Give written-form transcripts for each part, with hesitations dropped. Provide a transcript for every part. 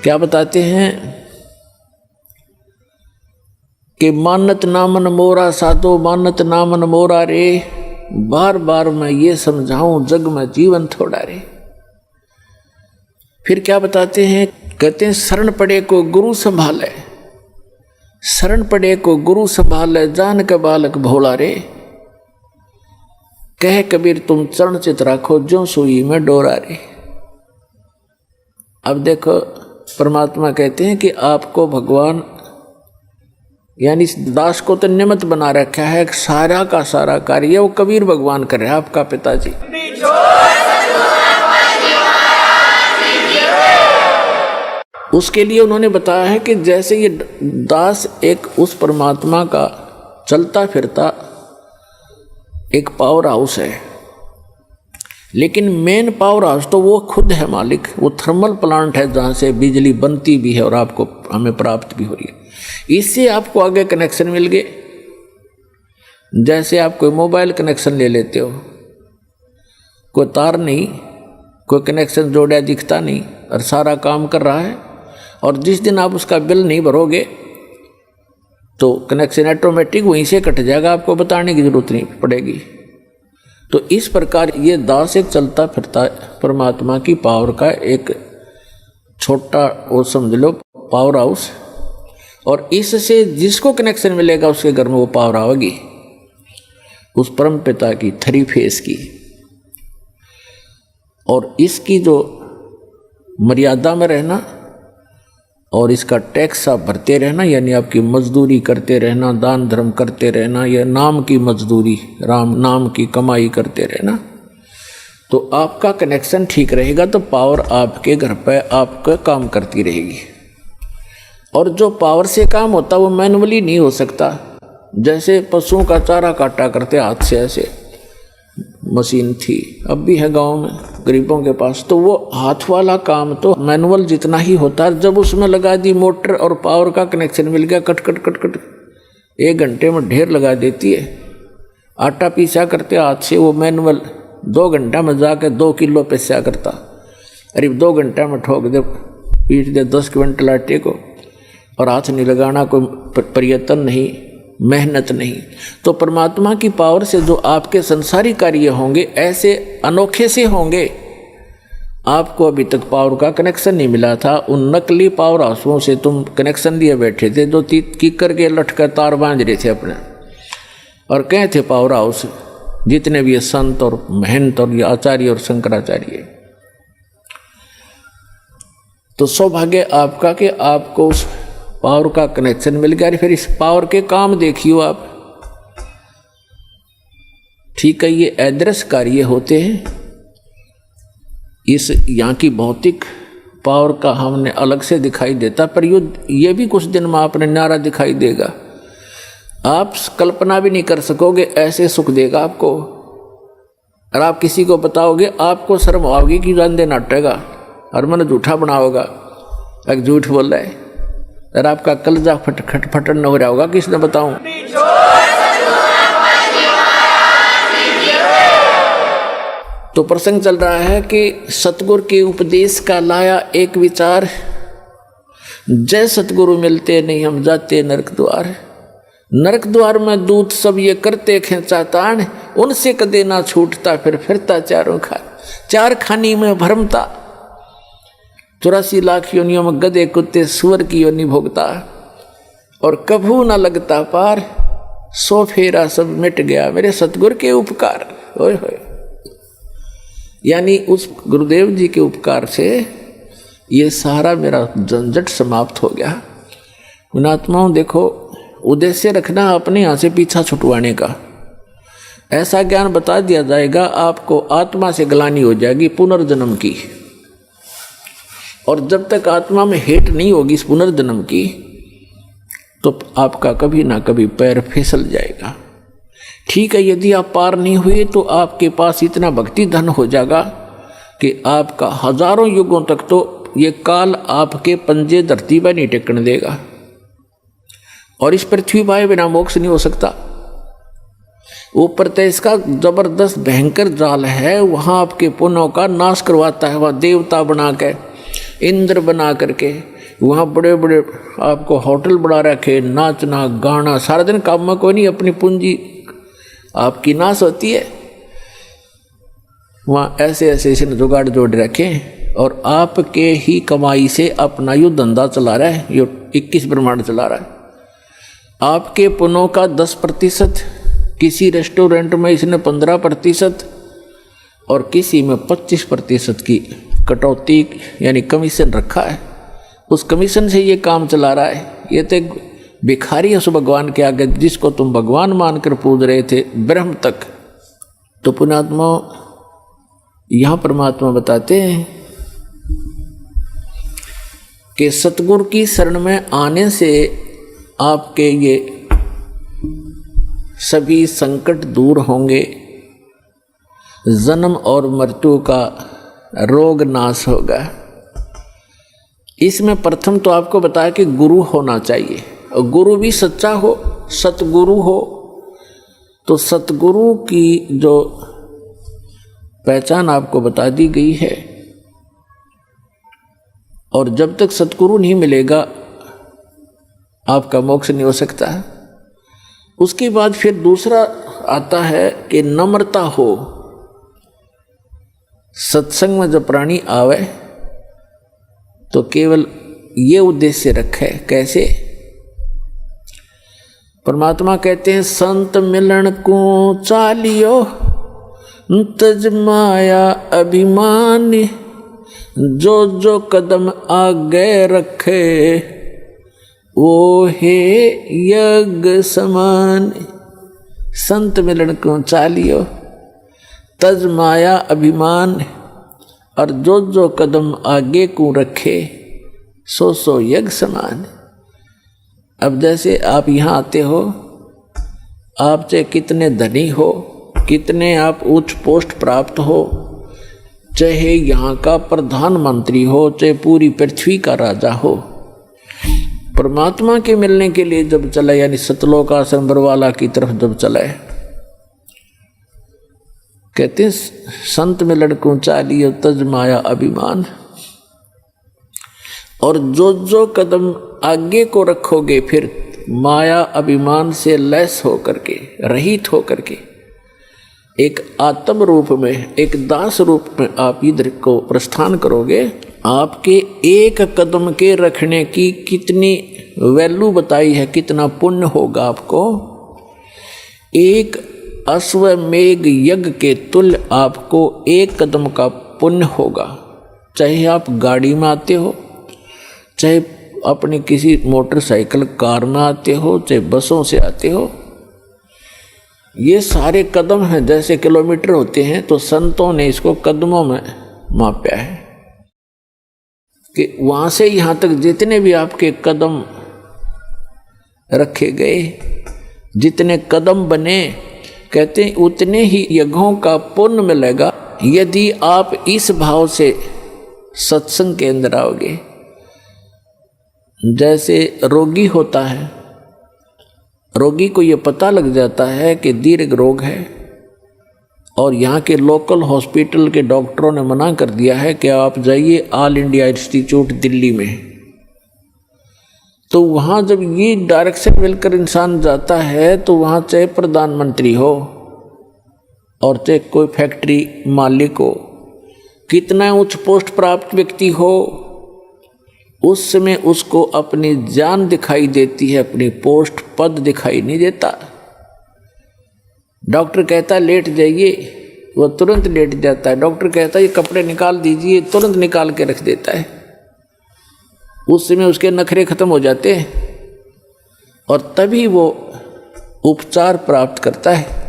क्या बताते हैं कि मानत नामन मोरा साधो मानत नामन मोरा रे, बार बार मैं ये समझाऊं जग में जीवन थोड़ा रे। फिर क्या बताते हैं, कहते हैं शरण पड़े को गुरु संभाले, शरण पड़े को गुरु संभाले, जान के बालक भोला रे। कह कबीर तुम चरण चित राखो, जो सुई में डोरा रे। अब देखो परमात्मा कहते हैं कि आपको भगवान यानी दास को तो निमित्त बना रखा है, सारा का सारा कार्य वो कबीर भगवान कर रहे हैं, आपका पिताजी। उसके लिए उन्होंने बताया है कि जैसे ये दास एक उस परमात्मा का चलता फिरता एक पावर हाउस है, लेकिन मेन पावर हाउस तो वो खुद है मालिक। वो थर्मल प्लांट है जहाँ से बिजली बनती भी है और आपको हमें प्राप्त भी हो रही है। इससे आपको आगे कनेक्शन मिल गए। जैसे आप कोई मोबाइल कनेक्शन ले लेते हो, कोई तार नहीं, कोई कनेक्शन जोड़ा दिखता नहीं और सारा काम कर रहा है, और जिस दिन आप उसका बिल नहीं भरोगे तो कनेक्शन ऑटोमेटिक वहीं से कट जाएगा, आपको बताने की जरूरत नहीं पड़ेगी। तो इस प्रकार ये दास एक चलता फिरता परमात्मा की पावर का एक छोटा वो समझ लो पावर हाउस, और इससे जिसको कनेक्शन मिलेगा उसके घर में वो पावर आएगी, उस परम पिता की 3 फेस की। और इसकी जो मर्यादा में रहना और इसका टैक्स आप भरते रहना, यानी आपकी मजदूरी करते रहना, दान धर्म करते रहना, या नाम की मजदूरी, राम नाम की कमाई करते रहना, तो आपका कनेक्शन ठीक रहेगा तो पावर आपके घर पर आपका काम करती रहेगी। और जो पावर से काम होता वो मैनुअली नहीं हो सकता। जैसे पशुओं का चारा काटा करते हाथ से, ऐसे मशीन थी, अब भी है गांव में गरीबों के पास, तो वो हाथ वाला काम तो मैनुअल जितना ही होता है। जब उसमें लगा दी मोटर और पावर का कनेक्शन मिल गया, कट कट कट कट 1 घंटे में ढेर लगा देती है। आटा पीसा करते हाथ से, वो मैनुअल 2 घंटा में जाकर 2 किलो पीसा करता, अरे 2 घंटा में ठोक दे, पीट दे 10 क्विंटल आटे को, और हाथ नहीं लगाना, कोई प्रयत्न नहीं, मेहनत नहीं। तो परमात्मा की पावर से जो आपके संसारी कार्य होंगे ऐसे अनोखे से होंगे। आपको अभी तक पावर का कनेक्शन नहीं मिला था, उन नकली पावर हाउसों से तुम कनेक्शन लिए बैठे थे, जो कीकर के लटकर तार बांध रहे थे अपने, और कहे थे पावर हाउस जितने भी संत और महंत और आचार्य और शंकराचार्य। तो सौभाग्य आपका कि आपको उस पावर का कनेक्शन मिल गया। फिर इस पावर के काम देखियो आप, ठीक है, ये अदृश्य कार्य होते हैं। इस यहाँ की भौतिक पावर का हमने अलग से दिखाई देता, पर ये भी कुछ दिन में आपने न्यारा दिखाई देगा। आप कल्पना भी नहीं कर सकोगे, ऐसे सुख देगा आपको। और आप किसी को बताओगे, आपको शर्म आओगी कि जान दे नाटेगा और मन झूठा बनाओगा, एक झूठ बोल रहा है, और आपका कलजा फटन न हो रहा होगा, किसने बताऊं। तो प्रसंग चल रहा है कि सतगुरु के उपदेश का लाया एक विचार, जय सतगुरु मिलते नहीं हम जाते नरक द्वार। नरक द्वार में दूत सब ये करते खेचा तान, उनसे कदे ना छूटता फिर फिरता चार खानी में भरमता। 84 लाख योनियों में गधे कुत्ते सुअर की योनि भोगता, और कभू न लगता पार, 100 फेरा सब मिट गया मेरे सतगुरु के उपकार। ओए होए, यानी उस गुरुदेव जी के उपकार से ये सारा मेरा झंझट समाप्त हो गया। पुणात्माओं देखो, उद्देश्य रखना अपने यहाँ से पीछा छुटवाने का। ऐसा ज्ञान बता दिया जाएगा, आपको आत्मा से ग्लानि हो जाएगी पुनर्जन्म की, और जब तक आत्मा में हेट नहीं होगी इस पुनर्जन्म की, तो आपका कभी ना कभी पैर फिसल जाएगा। ठीक है, यदि आप पार नहीं हुए तो आपके पास इतना भक्ति धन हो जाएगा कि आपका हजारों युगों तक तो ये काल आपके पंजे धरती पर नहीं टेकने देगा, और इस पृथ्वी पर बिना मोक्ष नहीं हो सकता। ऊपर तो इसका जबरदस्त भयंकर जाल है, वहाँ आपके पुण्यों का नाश करवाता है, वह देवता बना के इंद्र बना करके वहाँ बड़े बड़े आपको होटल बना रखे, नाचना गाना सारा दिन, काम में कोई नहीं, अपनी पूंजी आपकी नाश होती है। वहाँ ऐसे ऐसे इसने जुगाड़ जोड़ रखे और आपके ही कमाई से अपना यू धंधा चला रहा है, यो 21 ब्रह्मांड चला रहा है। आपके पुनों का 10%, किसी रेस्टोरेंट में इसने 15% और किसी में 25% की कटौती यानी कमीशन रखा है। उस कमीशन से ये काम चला रहा है। ये तो भिखारी है उस भगवान के आगे, जिसको तुम भगवान मानकर पूज रहे थे ब्रह्म तक। तो पुण्यात्मा यहाँ परमात्मा बताते हैं कि सतगुरु की शरण में आने से आपके ये सभी संकट दूर होंगे, जन्म और मृत्यु का रोग नाश होगा। इसमें प्रथम तो आपको बताया कि गुरु होना चाहिए, और गुरु भी सच्चा हो, सतगुरु हो। तो सतगुरु की जो पहचान आपको बता दी गई है, और जब तक सतगुरु नहीं मिलेगा आपका मोक्ष नहीं हो सकता। उसके बाद फिर दूसरा आता है कि नम्रता हो। सत्संग में जब प्राणी आवे तो केवल ये उद्देश्य रखे। कैसे? परमात्मा कहते हैं संत मिलन को चालियो तज माया अभिमान, जो जो कदम आगे रखे वो हे यज्ञ समान। संत मिलन को चालियो तज माया अभिमान, और जो जो कदम आगे को रखे सो सो यज्ञ समान। अब जैसे आप यहाँ आते हो, आप चाहे कितने धनी हो, कितने आप उच्च पोस्ट प्राप्त हो, चाहे यहाँ का प्रधानमंत्री हो, चाहे पूरी पृथ्वी का राजा हो, परमात्मा के मिलने के लिए जब चले, यानी सतलोक आश्रम बरवाला की तरफ जब चले, कहते हैं संत मिलन को चालियो तज माया अभिमान। और जो जो कदम आगे को रखोगे फिर माया अभिमान से लैस होकर के, रहित होकर के, एक आत्म रूप में, एक दास रूप में आप इधर को प्रस्थान करोगे। आपके एक कदम के रखने की कितनी वैल्यू बताई है, कितना पुण्य होगा आपको। एक अश्वमेघ यज्ञ के तुल्य आपको एक कदम का पुण्य होगा। चाहे आप गाड़ी में आते हो, चाहे अपनी किसी मोटरसाइकिल कार में आते हो, चाहे बसों से आते हो, ये सारे कदम हैं, जैसे किलोमीटर होते हैं। तो संतों ने इसको कदमों में मापा है कि वहाँ से यहाँ तक जितने भी आपके कदम रखे गए, जितने कदम बने, कहते हैं उतने ही यज्ञों का पुण्य मिलेगा यदि आप इस भाव से सत्संग के अंदर आओगे। जैसे रोगी होता है, रोगी को ये पता लग जाता है कि दीर्घ रोग है, और यहाँ के लोकल हॉस्पिटल के डॉक्टरों ने मना कर दिया है कि आप जाइए ऑल इंडिया इंस्टीट्यूट दिल्ली में। तो वहाँ जब ये डायरेक्शन मिलकर इंसान जाता है तो वहाँ चाहे प्रधानमंत्री हो और चाहे कोई फैक्ट्री मालिक हो, कितना उच्च पोस्ट प्राप्त व्यक्ति हो, उस समय उसको अपनी जान दिखाई देती है, अपनी पोस्ट पद दिखाई नहीं देता। डॉक्टर कहता है लेट जाइए, वो तुरंत लेट जाता है। डॉक्टर कहता है ये कपड़े निकाल दीजिए, तुरंत निकाल के रख देता है। उस समय उसके नखरे खत्म हो जाते हैं और तभी वो उपचार प्राप्त करता है।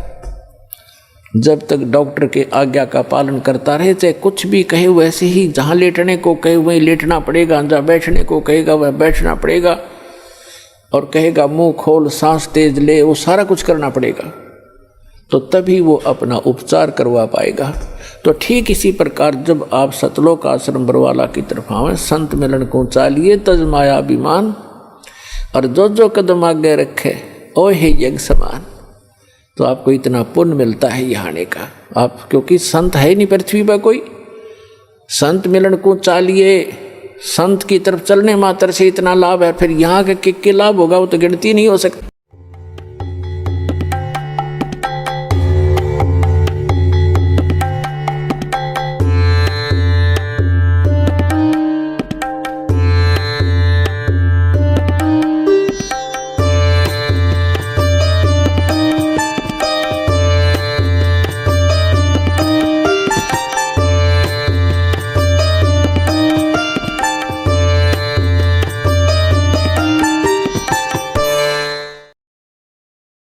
जब तक डॉक्टर के आज्ञा का पालन करता रहे, चाहे कुछ भी कहे वैसे ही, जहाँ लेटने को कहे वहीं लेटना पड़ेगा, जहाँ बैठने को कहेगा वह बैठना पड़ेगा, और कहेगा मुंह खोल, सांस तेज ले, वो सारा कुछ करना पड़ेगा। तो तभी वो अपना उपचार करवा पाएगा। तो ठीक इसी प्रकार जब आप सतलोक आश्रम बरवाला की तरफ आवें, संत मिलन को चालिए तज माया अभिमान, और जो जो कदम आगे रखे ओ हे यज्ञ समान। तो आपको इतना पुण्य मिलता है यहाँ आने का। आप क्योंकि संत है नहीं पृथ्वी पर कोई। संत मिलन को चालिए, संत की तरफ चलने मात्र से इतना लाभ है, फिर यहाँ के लाभ होगा वो तो गिनती नहीं हो सकती।